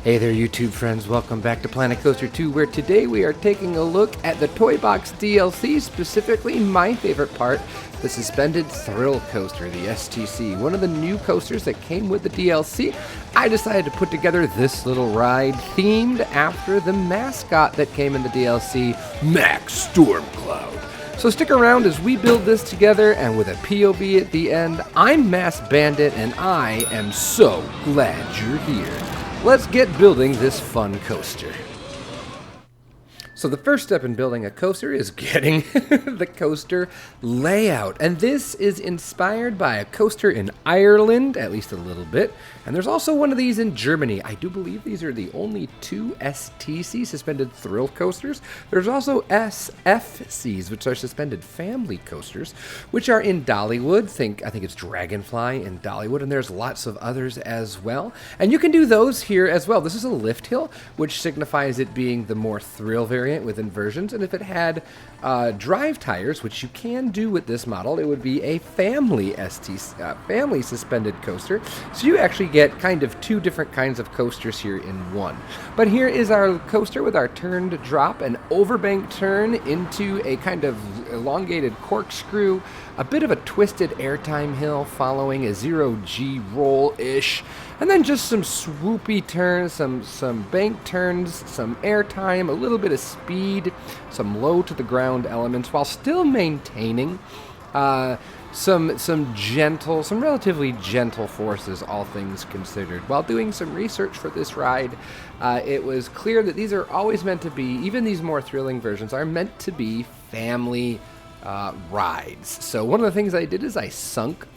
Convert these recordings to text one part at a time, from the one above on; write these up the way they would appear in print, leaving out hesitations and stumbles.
Hey there, YouTube friends. Welcome back to Planet Coaster 2, where today we are taking a look at the Toybox DLC, specifically my favorite part, the Suspended Thrill Coaster, the STC, one of the new coasters that came with the DLC. I decided to put together this little ride themed after the mascot that came in the DLC, Max Stormcloud. So stick around as we build this together, and with a POV at the end, I'm maskedbandit, and I am so glad you're here. Let's get building this fun coaster. So the first step in building a coaster is getting the coaster layout. And this is inspired by a coaster in Ireland, at least a little bit. And there's also one of these in Germany. I do believe these are the only two STC, Suspended Thrill Coasters. There's also SFCs, which are Suspended Family Coasters, which are in Dollywood. I think it's Dragonfly in Dollywood, and there's lots of others as well. And you can do those here as well. This is a lift hill, which signifies it being the more thrill variant with inversions, and if it had drive tires, which you can do with this model, it would be a family family suspended coaster. So you actually get kind of two different kinds of coasters here in one. But here is our coaster with our turned drop, an overbank turn into a kind of elongated corkscrew, a bit of a twisted airtime hill following a 0G roll-ish, and then just some swoopy turns, some bank turns, some airtime, a little bit of speed, some low to the ground elements, while still maintaining some relatively gentle forces, all things considered. While doing some research for this ride, it was clear that these are always meant to be, even these more thrilling versions, are meant to be family rides. So one of the things I did is I sunk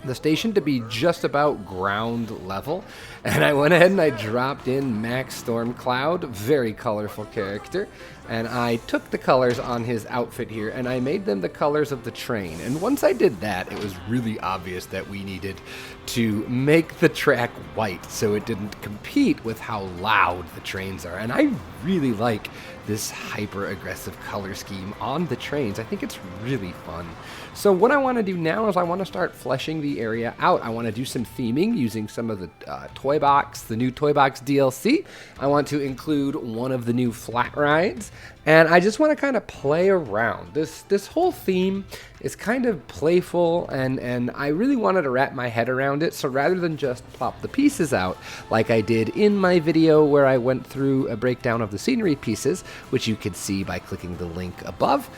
the station to be just about ground level, and I went ahead and I dropped in Max Stormcloud, very colorful character, and I took the colors on his outfit here and I made them the colors of the train. And once I did that, it was really obvious that we needed to make the track white so it didn't compete with how loud the trains are. And I really like this hyper aggressive color scheme on the trains. I think it's really fun. So what I want to do now is I want to start fleshing the area out. I want to do some theming using some of the the new Toybox DLC. I want to include one of the new flat rides, and I just want to kind of play around. This whole theme is kind of playful, and I really wanted to wrap my head around it. So rather than just plop the pieces out like I did in my video where I went through a breakdown of the scenery pieces, which you can see by clicking the link above,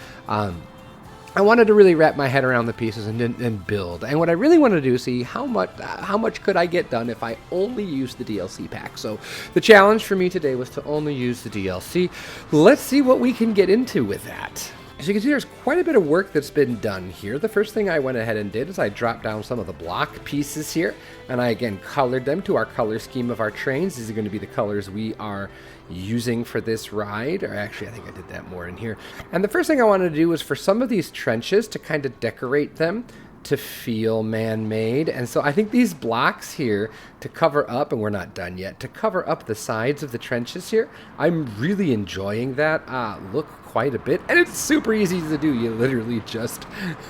I wanted to really wrap my head around the pieces and build. And what I really wanted to do is see how much could I get done if I only used the DLC pack. So the challenge for me today was to only use the DLC. Let's see what we can get into with that. As you can see, there's quite a bit of work that's been done here. The first thing I went ahead and did is I dropped down some of the block pieces here, and I again colored them to our color scheme of our trains. These are going to be the colors we are using for this ride, or actually I think I did that more in here. And the first thing I wanted to do was for some of these trenches to kind of decorate them to feel man-made. And so I think these blocks here to cover up, and we're not done yet, to cover up the sides of the trenches here, I'm really enjoying that look quite a bit, and it's super easy to do. You literally just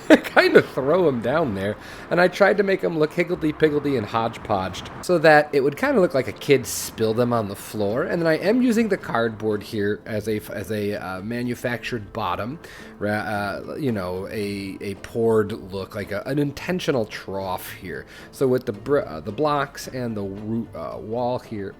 kind of throw them down there, and I tried to make them look higgledy-piggledy and hodgepodged so that it would kind of look like a kid spilled them on the floor. And then I am using the cardboard here as a manufactured bottom, you know, a poured look, like an intentional trough here. So with the blocks and the wall here,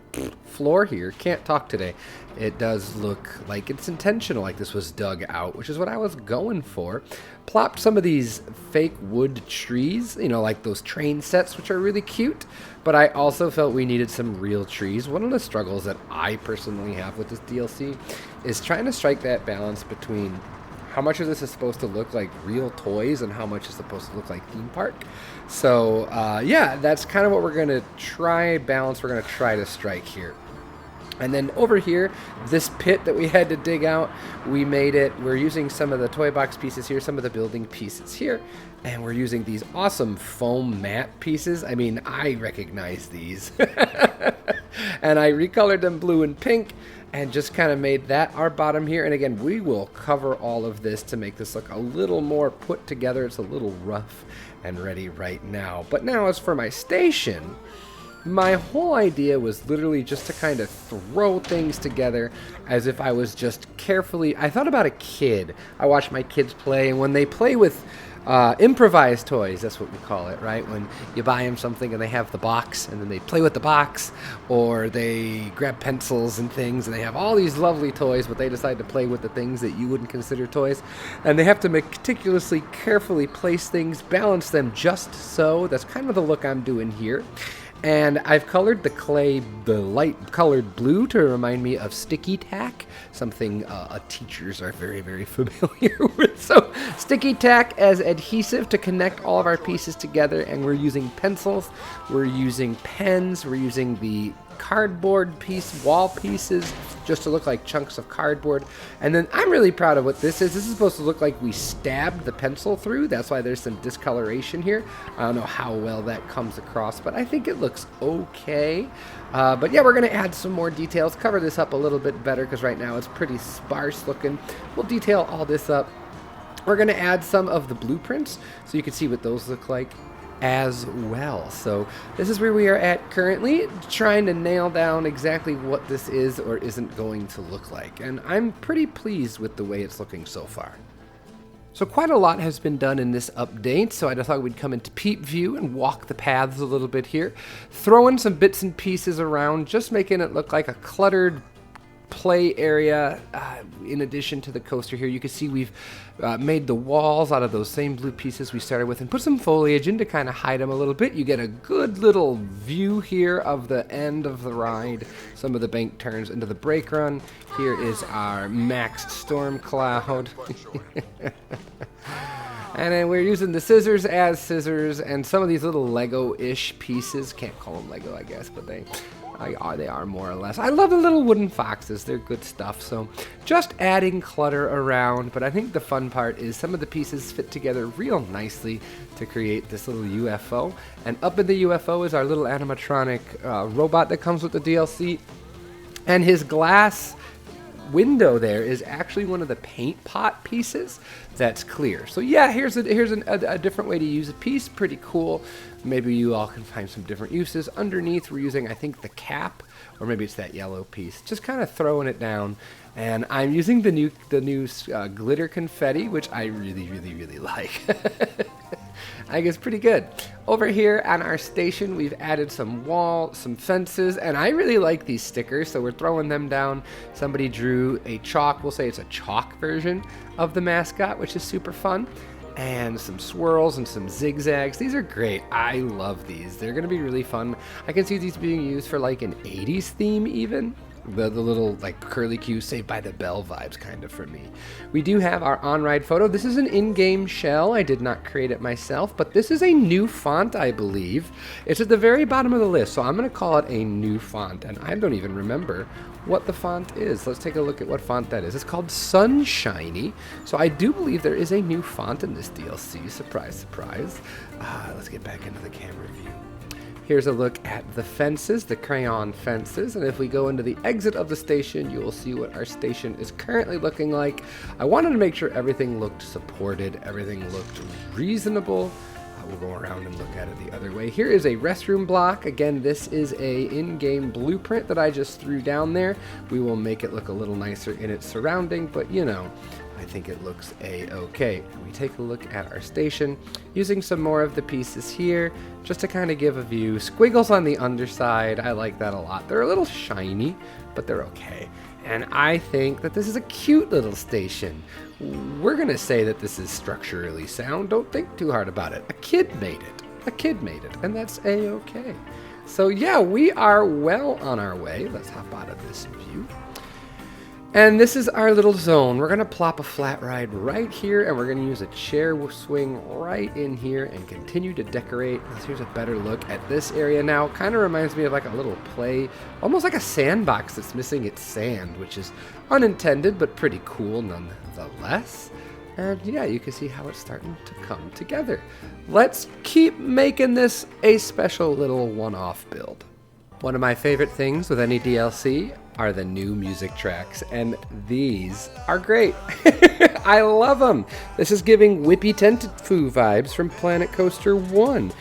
floor here, can't talk today, it does look like it's intentional, like this was dug out, which is what I was going for. Plopped some of these fake wood trees, you know, like those train sets, which are really cute, but I also felt we needed some real trees. One of the struggles that I personally have with this DLC is trying to strike that balance between how much of this is supposed to look like real toys and how much is supposed to look like theme park. So yeah, that's kind of what we're going to try to strike here. And then over here, this pit that we had to dig out, we're using some of the toy box pieces here, some of the building pieces here, and we're using these awesome foam mat pieces. I mean, I recognize these. And I recolored them blue and pink, and just kind of made that our bottom here. And again, we will cover all of this to make this look a little more put together. It's a little rough and ready right now. But now as for my station, My whole idea was literally just to kind of throw things together as if I was just carefully... I thought about a kid. I watch my kids play, and when they play with improvised toys, that's what we call it, right? When you buy them something and they have the box, and then they play with the box, or they grab pencils and things, and they have all these lovely toys, but they decide to play with the things that you wouldn't consider toys, and they have to meticulously, carefully place things, balance them just so. That's kind of the look I'm doing here. And I've colored the clay the light colored blue to remind me of sticky tack, something teachers are very, very familiar with. So sticky tack as adhesive to connect all of our pieces together, and we're using pencils, we're using pens, we're using the cardboard wall pieces just to look like chunks of cardboard. And then I'm really proud of what this is. This is supposed to look like we stabbed the pencil through. That's why there's some discoloration here. I don't know how well that comes across, but I think it looks okay. But yeah, we're going to add some more details, cover this up a little bit better, because right now it's pretty sparse looking. We'll detail all this up. We're going to add some of the blueprints so you can see what those look like as well. So this is where we are at currently, trying to nail down exactly what this is or isn't going to look like. And I'm pretty pleased with the way it's looking so far. So quite a lot has been done in this update, so I just thought we'd come into peep view and walk the paths a little bit here, throwing some bits and pieces around, just making it look like a cluttered play area. In addition to the coaster here, you can see we've made the walls out of those same blue pieces we started with and put some foliage in to kind of hide them a little bit. You get a good little view here of the end of the ride, some of the bank turns into the brake run. Here is our maxed Stormcloud. And then we're using the scissors as scissors, and some of these little Lego-ish pieces, can't call them Lego I guess, but they are more or less. I love the little wooden foxes, they're good stuff. So just adding clutter around, but I think the fun part is some of the pieces fit together real nicely to create this little UFO. And up in the UFO is our little animatronic robot that comes with the DLC, and his glass window there is actually one of the paint pot pieces that's clear. So yeah, here's a different way to use a piece. Pretty cool. Maybe you all can find some different uses. Underneath we're using, I think, the cap, or maybe it's that yellow piece, just kind of throwing it down. And I'm using the new glitter confetti, which I really like. I think it's pretty good. Over here on our station, we've added some walls, some fences, and I really like these stickers, so we're throwing them down. Somebody drew a chalk, we'll say it's a chalk version of the mascot, which is super fun. And some swirls and some zigzags. These are great. I love these. They're going to be really fun. I can see these being used for like an 80s theme even. The little like curly Q Saved by the Bell vibes kind of for me. We do have our on-ride photo. This is an in-game shell. I did not create it myself, but this is a new font, I believe. It's at the very bottom of the list, so I'm going to call it a new font, and I don't even remember what the font is. Let's take a look at what font that is. It's called Sunshiny, so I do believe there is a new font in this DLC. Surprise, surprise. Let's get back into the camera view. Here's a look at the fences, the crayon fences, and if we go into the exit of the station, you will see what our station is currently looking like. I wanted to make sure everything looked supported, everything looked reasonable. We'll go around and look at it the other way. Here is a restroom block. Again, this is a in-game blueprint that I just threw down there. We will make it look a little nicer in its surrounding, but you know, I think it looks a-okay. We take a look at our station, using some more of the pieces here, just to kind of give a view. Squiggles on the underside, I like that a lot. They're a little shiny, but they're okay. And I think that this is a cute little station. We're gonna say that this is structurally sound. Don't think too hard about it. A kid made it. A kid made it, and that's a-okay. So yeah, we are well on our way. Let's hop out of this view. And this is our little zone. We're gonna plop a flat ride right here, and we're gonna use a chair swing right in here and continue to decorate. Here's a better look at this area now. Kind of reminds me of like a little play, almost like a sandbox that's missing its sand, which is unintended, but pretty cool nonetheless. And yeah, you can see how it's starting to come together. Let's keep making this a special little one-off build. One of my favorite things with any DLC are the new music tracks, and these are great. I love them. This is giving Whippy Tenfu vibes from Planet Coaster 1.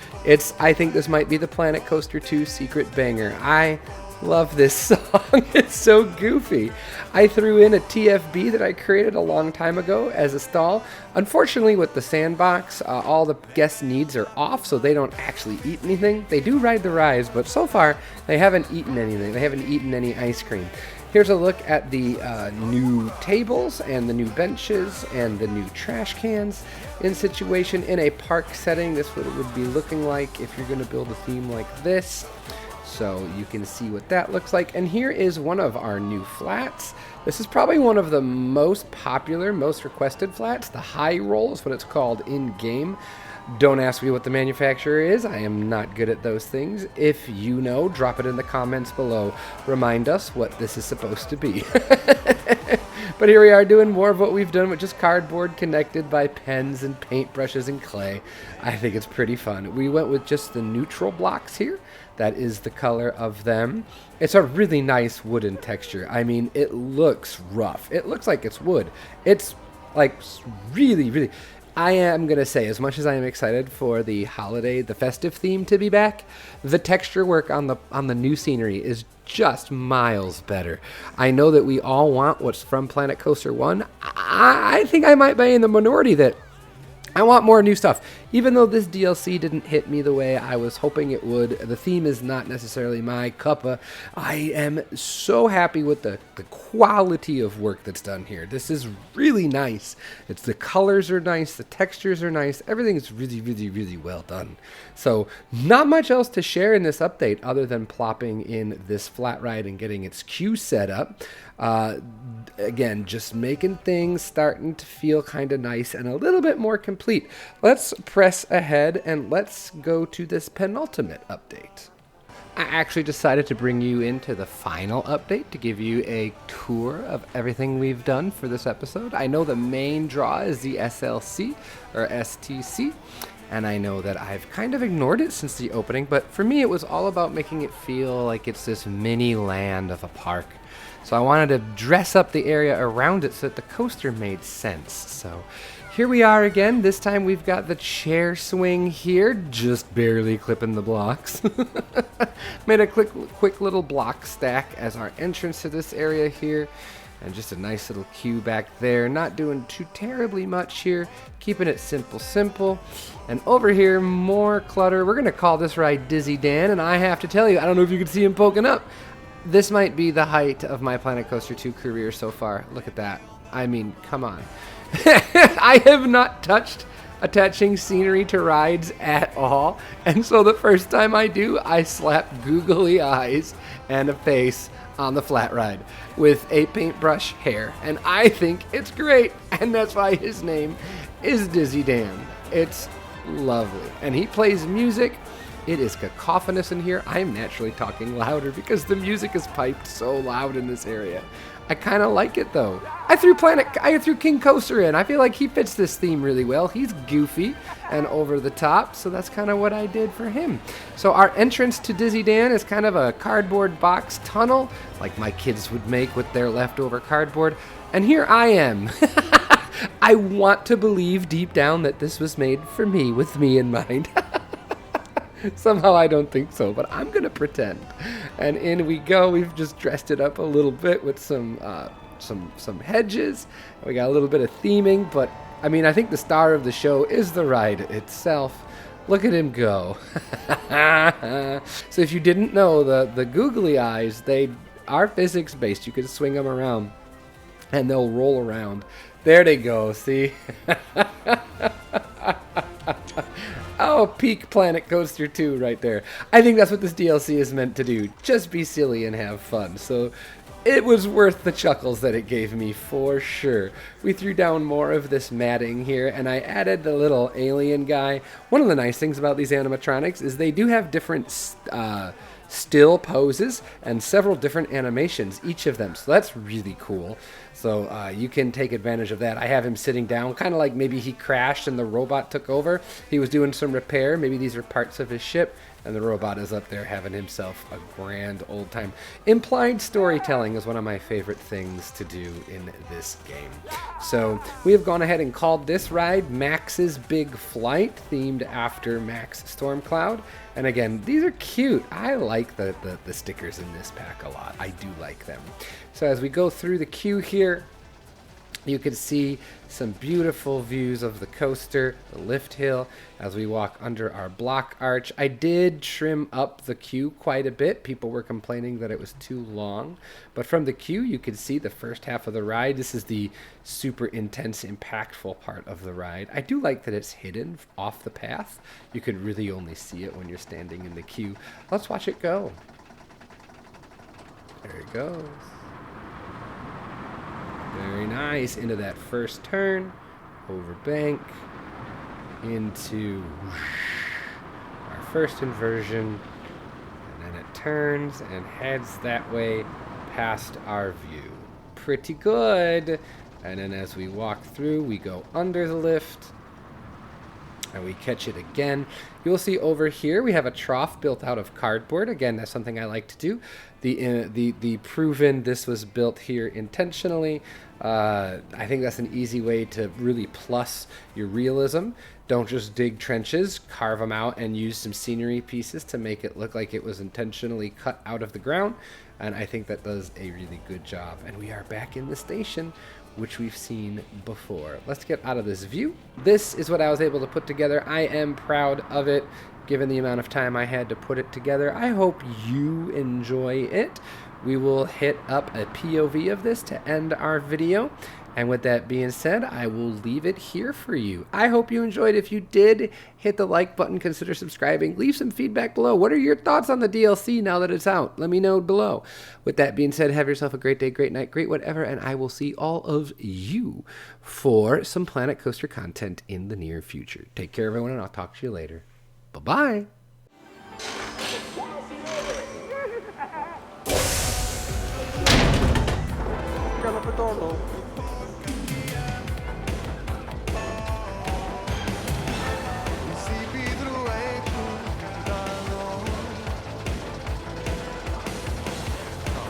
I think this might be the Planet Coaster 2 secret banger. I love this song. It's so goofy. I threw in a TFB that I created a long time ago as a stall. Unfortunately, with the sandbox, all the guest needs are off, so they don't actually eat anything. They do ride the rides, but so far they haven't eaten anything. They haven't eaten any ice cream. Here's a look at the new tables and the new benches and the new trash cans in situation in a park setting. This is what it would be looking like if you're going to build a theme like this. So you can see what that looks like. And here is one of our new flats. This is probably one of the most popular, most requested flats. The high roll is what it's called in-game. Don't ask me what the manufacturer is. I am not good at those things. If you know, drop it in the comments below. Remind us what this is supposed to be. But here we are doing more of what we've done with just cardboard connected by pens and paintbrushes and clay. I think it's pretty fun. We went with just the neutral blocks here. That is the color of them. It's a really nice wooden texture. I mean, it looks rough. It looks like it's wood. It's like really, really... I am going to say, as much as I am excited for the holiday, the festive theme to be back, the texture work on the new scenery is just miles better. I know that we all want what's from Planet Coaster 1. I think I might be in the minority that I want more new stuff. Even though this DLC didn't hit me the way I was hoping it would, the theme is not necessarily my cuppa. I am so happy with the quality of work that's done here. This is really nice. The colors are nice, the textures are nice, everything is really, really, really well done. So not much else to share in this update other than plopping in this flat ride and getting its queue set up. Again, just making things starting to feel kind of nice and a little bit more complete. Let's press ahead and let's go to this penultimate update. I actually decided to bring you into the final update to give you a tour of everything we've done for this episode. I know the main draw is the SLC or STC, and I know that I've kind of ignored it since the opening, but for me it was all about making it feel like it's this mini land of a park. So I wanted to dress up the area around it so that the coaster made sense. So here we are again. This time we've got the chair swing here, just barely clipping the blocks. Made a quick little block stack as our entrance to this area here. And just a nice little queue back there. Not doing too terribly much here. Keeping it simple. And over here, more clutter. We're going to call this ride Dizzy Dan. And I have to tell you, I don't know if you can see him poking up. This might be the height of my Planet Coaster 2 career so far. Look at that. I mean, come on. I have not touched attaching scenery to rides at all. And so the first time I do, I slap googly eyes and a face on the flat ride with a paintbrush hair. And I think it's great. And that's why his name is Dizzy Dan. It's lovely. And he plays music. It is cacophonous in here. I am naturally talking louder because the music is piped so loud in this area. I kind of like it though. I threw King Coaster in. I feel like he fits this theme really well. He's goofy and over the top, so that's kind of what I did for him. So our entrance to Dizzy Dan is kind of a cardboard box tunnel, like my kids would make with their leftover cardboard. And here I am. I want to believe deep down that this was made for me, with me in mind. Somehow I don't think so, but I'm going to pretend. And in we go. We've just dressed it up a little bit with some hedges. We got a little bit of theming, but I mean, I think the star of the show is the ride itself. Look at him go. So if you didn't know, the googly eyes, they are physics based. You can swing them around and they'll roll around. There they go, see? Oh, peak Planet Coaster 2 right there. I think that's what this DLC is meant to do. Just be silly and have fun. So it was worth the chuckles that it gave me for sure. We threw down more of this matting here, and I added the little alien guy. One of the nice things about these animatronics is they do have different still poses and several different animations, each of them. So that's really cool. So you can take advantage of that. I have him sitting down, kind of like maybe he crashed and the robot took over. He was doing some repair. Maybe these are parts of his ship. and the robot is up there having himself a grand old time. Implied storytelling is one of my favorite things to do in this game. So we have gone ahead and called this ride Max's Big Flight, themed after Max Stormcloud. And again, these are cute. I like the stickers in this pack a lot. I do like them. So as we go through the queue here, you can see some beautiful views of the coaster, the lift hill, as we walk under our block arch. I did trim up the queue quite a bit. People were complaining that it was too long. But from the queue, you can see the first half of the ride. This is the super intense, impactful part of the ride. I do like that it's hidden off the path. You could really only see it when you're standing in the queue. Let's watch it go. There it goes. Very nice. Into that first turn, over bank, into our first inversion, and then it turns and heads that way past our view. Pretty good. And then as we walk through, we go under the lift, and we catch it again. You'll see over here we have a trough built out of cardboard. Again, that's something I like to do. The proven this was built here intentionally. I think that's an easy way to really plus your realism. Don't just dig trenches, carve them out and use some scenery pieces to make it look like it was intentionally cut out of the ground. And I think that does a really good job. And we are back in the station, which we've seen before. Let's get out of this view. This is what I was able to put together. I am proud of it, given the amount of time I had to put it together. I hope you enjoy it. We will hit up a POV of this to end our video. And with that being said, I will leave it here for you. I hope you enjoyed. If you did, hit the like button, consider subscribing, leave some feedback below. What are your thoughts on the DLC now that it's out? Let me know below. With that being said, have yourself a great day, great night, great whatever, and I will see all of you for some Planet Coaster content in the near future. Take care, everyone, and I'll talk to you later. Bye-bye.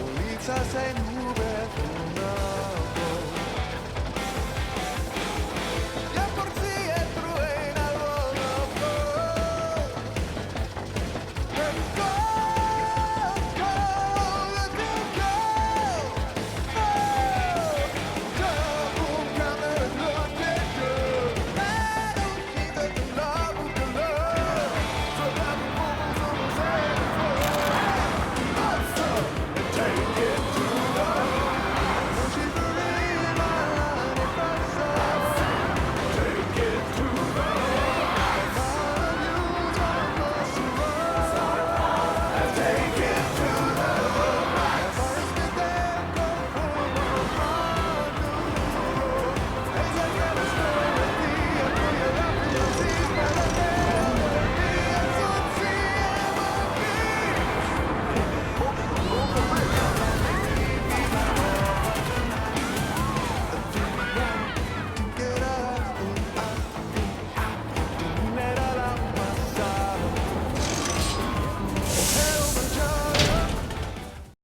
Ulica sem nube